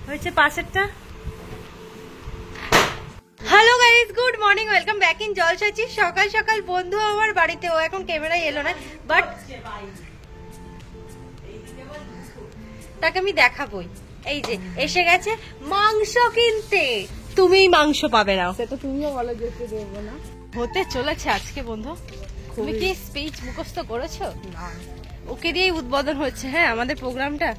হয়েছে পাশেরটা। Hello guys, good morning, welcome back in জলসাচি। সকাল সকাল বন্ধু আমার বাড়িতে, ও এখন ক্যামেরায় এলো না, বাট তাকে আমি দেখাবই। এই যে এসে গেছে মাংস কিনতে। তুমি মাংস পাবে না, সেটা তুমিও বলো যেতে দেবো না। হতে চলেছে আজকে বন্ধু। তুমি কি স্পিচ মুখস্থ করেছো? না, ওকে দিয়েই উদ্বোধন হচ্ছে হ্যাঁ আমাদের প্রোগ্রামটা।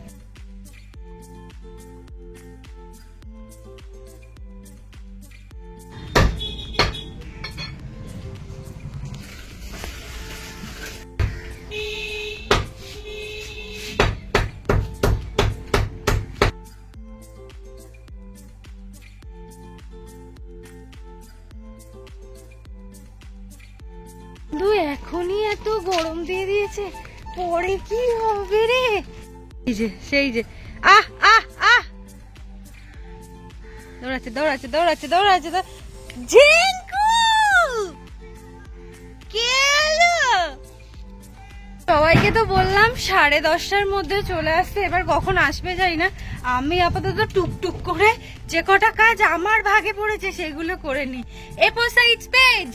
এখনই এত গরম দিয়ে দিয়েছে, পরে কি হবে রে? এই যে সেই যে আহ আহ আহ দৌড়াচ্ছে দৌড়াচ্ছে দৌড়াচ্ছে দৌড়াচ্ছে। ঝিঙ্কু কে এলো? সবাইকে তো বললাম 10:30টার মধ্যে চলে আসতে, এবার কখন আসবে জানি না। আমি আপাতত টুকটুক করে যে কটা কাজ আমার ভাগে পড়েছে সেগুলো করে নি। এপোসাইডস পেজ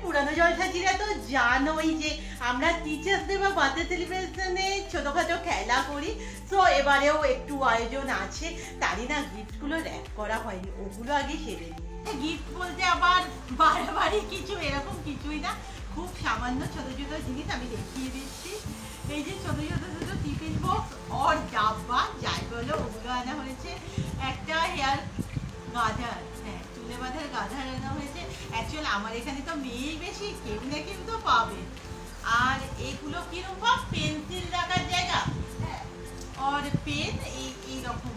পুরানো জলসাচিরা তো জানোই যে আমরা টিচার্স ডে বা বার্থডে সেলিব্রেশনে ছোটখাটো খেলা করি। তো এবারেও একটু আয়োজন আছে, তারই না গিফটগুলো র্যাপ করা হয়নি, ওগুলো আগে সেরে নিই। গিফট বলতে আবার বাড়াবাড়ি কিছু এরকম কিছুই না, খুব সামান্য ছোট ছোট জিনিস আমি দেখিয়ে দিচ্ছি। এই যে ছোট ছোট ছোট টিফিন বক্স আর ডাব্বা যাই বলো, ওগুলো আনা হয়েছে। একটা হেয়ার গাধার, হ্যাঁ চুলে বাঁধার গাধার আনা হয়েছে। অ্যাকচুয়ালি আমার এখানে তো মেয়েই বেশি, কেউ না কেউ তো পাবে। আর এগুলো কিরকম পেন্সিল রাখার জায়গা, আর পেন এইরকম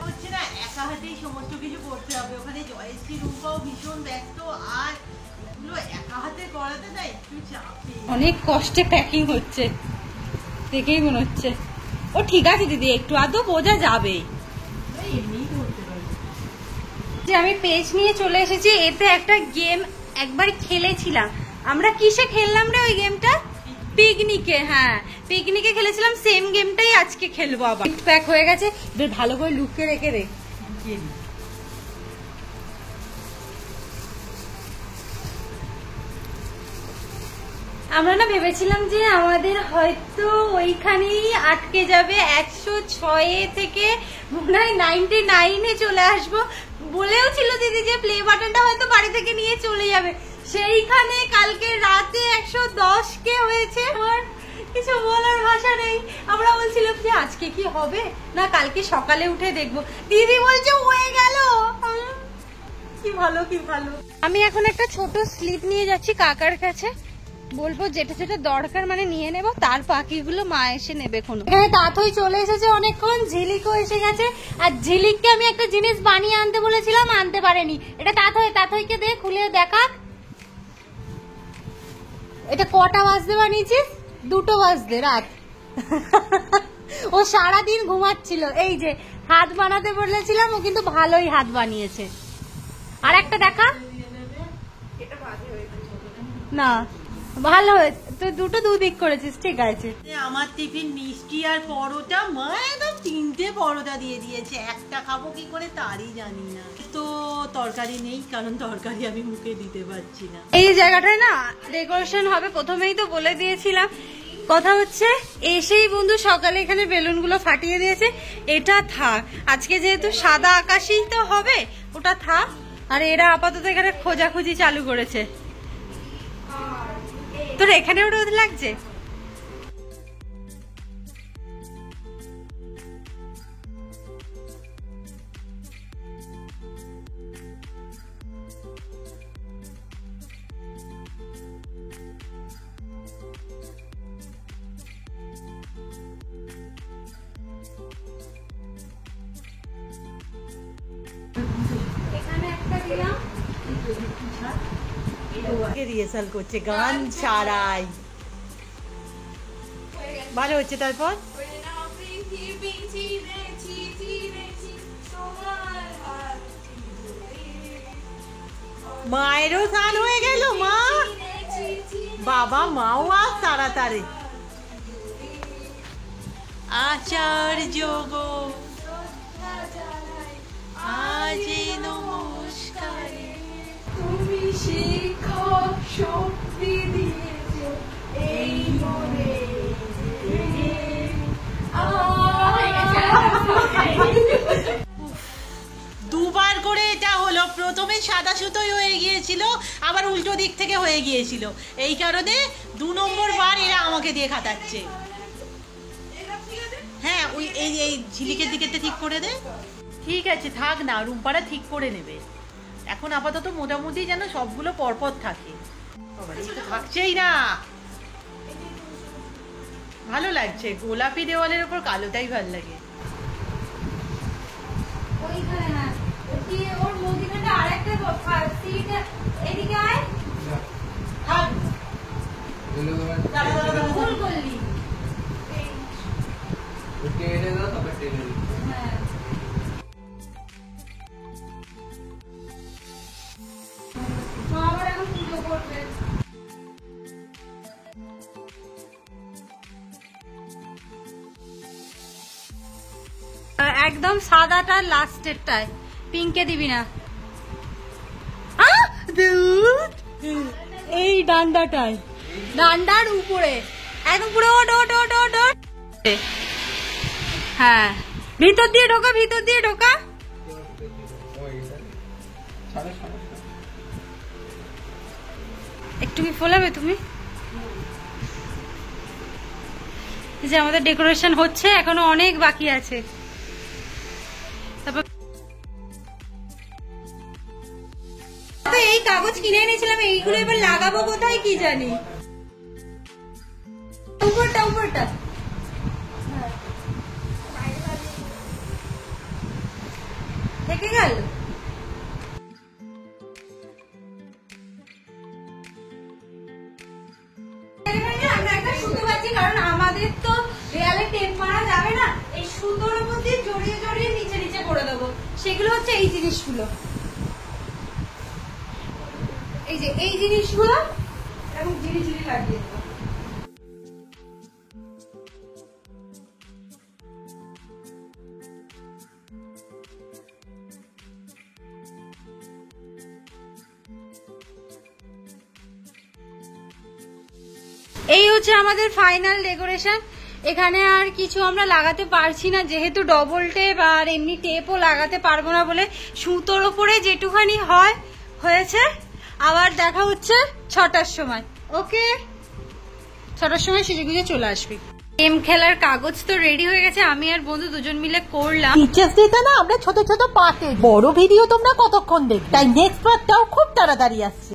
হচ্ছে না, একা হাতেই সমস্ত কিছু করতে হবে। ওখানে জয়শ্রী রূপাও ভীষণ ব্যস্ত, আর এগুলো একা হাতে করাতে না একটু চাপে। অনেক কষ্টে প্যাকিং হচ্ছে দেখেই মনে হচ্ছে। ও ঠিক আছে দিদি, একটু আধো বোঝা যাবে। এমনিই ধরতে পারবে। যে আমি পেজ নিয়ে চলে এসেছি, এতে একটা গেম একবার খেলেছিলাম আমরা। কিসে খেললাম রে ওই গেমটা? পিকনিকে। হ্যাঁ পিকনিকে খেলেছিলাম, সেম গেমটাই আজকে খেলবো আবার। প্যাক হয়ে গেছে, বেশ ভালো করে লুকিয়ে রেখে রে। আমরা না ভেবেছিলাম যে আমাদের হয়তো ওইখানেই আটকে যাবে, 106 থেকে মনে হয় 99-এ চলে আসবো। বলেও ছিল দিদি যে প্লে বাটনটা হয়তো বাড়ি থেকে নিয়ে চলে যাবে, সেইখানে কালকে রাতে 110 হয়েছে। আমার কিছু বলার ভাষা নেই। আমরা বলছিলাম যে আজকে কি হবে না কালকে সকালে উঠে দেখবো, দিদি বলছে হয়ে গেল। কি ভালো কি ভালো। আমি এখন একটা ছোট স্লিপ নিয়ে যাচ্ছি কাকার কাছে, বলবো যেটা যেটা দরকার মানে নিয়ে নেবো, তার বাকিগুলো মা এসে নেবে। কোনো এখানে তাঁতই চলে এসেছে অনেকক্ষণ, ঝিলিকও এসে গেছে। আর ঝিলিককে আমি একটা জিনিস বানিয়ে আনতে বলেছিলাম, আনতে পারেনি। এটা তাঁতইকে দে, খুলে দেখাক। এটা কটা বাজতে বানিয়েছিস? 2টো বাজতে রাত। ও সারাদিন ঘুমাচ্ছিল। এই যে হাত বানাতে বলেছিলাম, ও কিন্তু ভালোই হাত বানিয়েছে। আর একটা দেখা না, ভালো হয়েছে। তুই দুটো দুদিক করেছিস, ঠিক আছে। আমার টিফিন মিষ্টি আর পরোটা, মা একদম 3টে পরোটা দিয়ে দিয়েছে। একটা খাবো কি করে তারই জানি না। তো তরকারি নেই, কারণ তরকারি আমি মুখে দিতে পারছি না। এই জায়গাটায় না ডেকোরেশন হবে, প্রথমেই তো বলে দিয়েছিলাম। কথা হচ্ছে এসেই বন্ধু সকালে এখানে বেলুনগুলো ফাটিয়ে দিয়েছে, এটা থাক। আজকে যেহেতু সাদা আকাশেই তো হবে, ওটা থাক। আর এরা আপাতত এখানে খোঁজাখুঁজি চালু করেছে। তোর এখানেও রোদ লাগছে? এখানে একটা দিলাম। রিহার্সাল করছে গান ছাড়াই, ভালো হচ্ছে। তারপর মায়েরও স্নান হয়ে গেল। মা বাবা মাও আজ তাড়াতাড়ি আচার্য গো আজ নমস্কারে তুমি শিক্ষক শক্তি দিয়েছো এই মনে দুবার করে এটা হলো, প্রথমে সাদা সুতোই হয়ে গিয়েছিল, আবার উল্টো দিক থেকে হয়ে গিয়েছিল, এই কারণে 2 নম্বর বার এরা আমাকে দিয়ে খাটাচ্ছে। হ্যাঁ ওই এই ঝিলিকের দিকেতে ঠিক করে দে। ঠিক আছে থাক না, রুম্পারা ঠিক করে নেবে। এখন আপাতত মোটামুটি যেন সবগুলো পরপর থাকে। বাবা এই তো থাকছেই না, ভালো লাগছে গোলাপি দেওয়ালের উপর কালোটাই ভালো লাগে। ওইখানে না, ওর মধ্যখানটা আরেকটা সিট, এদিকে আয়। থাক ভুল করলি। হ্যাঁ। মা আবার এখন পুজো করবে। একদম সাদাটা লাস্টেরটায়, পিঙ্কে দিবি না। এই ডান্ডাটায়, ডান্ডার উপরে একদম পুরো ওট ওট ওট ওট ওট। হ্যাঁ ভিতর দিয়ে ঢোকা, ভিতর দিয়ে ঢোকা। একটু কি ফোলাবে তুমি? এই যে আমাদের ডেকোরেশন হচ্ছে, এখনো অনেক বাকি আছে। তারপর তো এই কাগজ কিনে এনেছিলাম, এইগুলো এবার লাগাবো কোথায় কি জানি। উপরটা উপরটা থেকে গেল। আমরা একটা সুতো পাচ্ছি, কারণ আমাদের তো দেয়ালে টেপ মারা যাবে না, এই সুতোর উপর দিয়ে জড়িয়ে জড়িয়ে নিচে নিচে করে দেবো। সেগুলো হচ্ছে এই জিনিসগুলো, এই যে এই জিনিসগুলো এবং ঝিরি ঝিরি লাগিয়ে দেবো। এই হচ্ছে আমাদের ফাইনাল ডেকোরেশন। এখানে আর কিছু আমরা লাগাতে পারছি না, যেহেতু ডবল টেপ আর এমনি টেপও লাগাতে পারবো না বলে সুতোর উপরে যেটুখানি হয় হয়েছে। আবার দেখা হচ্ছে 6টার সময়। ওকে 6টার সময় সেজে গুজে চলে আসবি। গেম খেলার কাগজ তো রেডি হয়ে গেছে, আমি আর বন্ধু দুজন মিলে করলাম। টিচার্স ডেটা না আমরা ছোট ছোট পার্টে, বড় ভিডিও তোমরা কতক্ষণ দেখবে, তাই নেক্সট পার্টটাও খুব তাড়াতাড়ি আসছে।